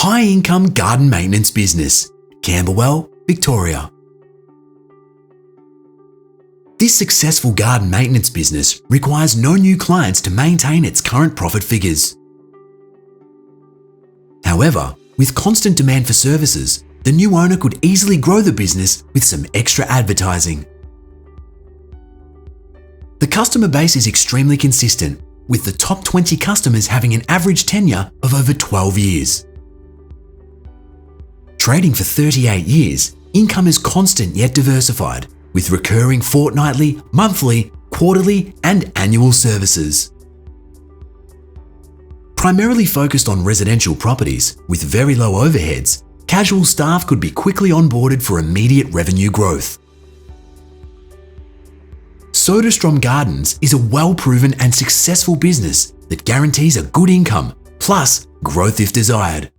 high-income garden maintenance business, Camberwell, Victoria. This successful garden maintenance business requires no new clients to maintain its current profit figures. However, with constant demand for services, the new owner could easily grow the business with some extra advertising. The customer base is extremely consistent, with the top 20 customers having an average tenure of over 12 years. Trading for 38 years, income is constant yet diversified, with recurring fortnightly, monthly, quarterly, and annual services. Primarily focused on residential properties with very low overheads, casual staff could be quickly onboarded for immediate revenue growth. Soderstrom Gardens is a well-proven and successful business that guarantees a good income, plus growth if desired.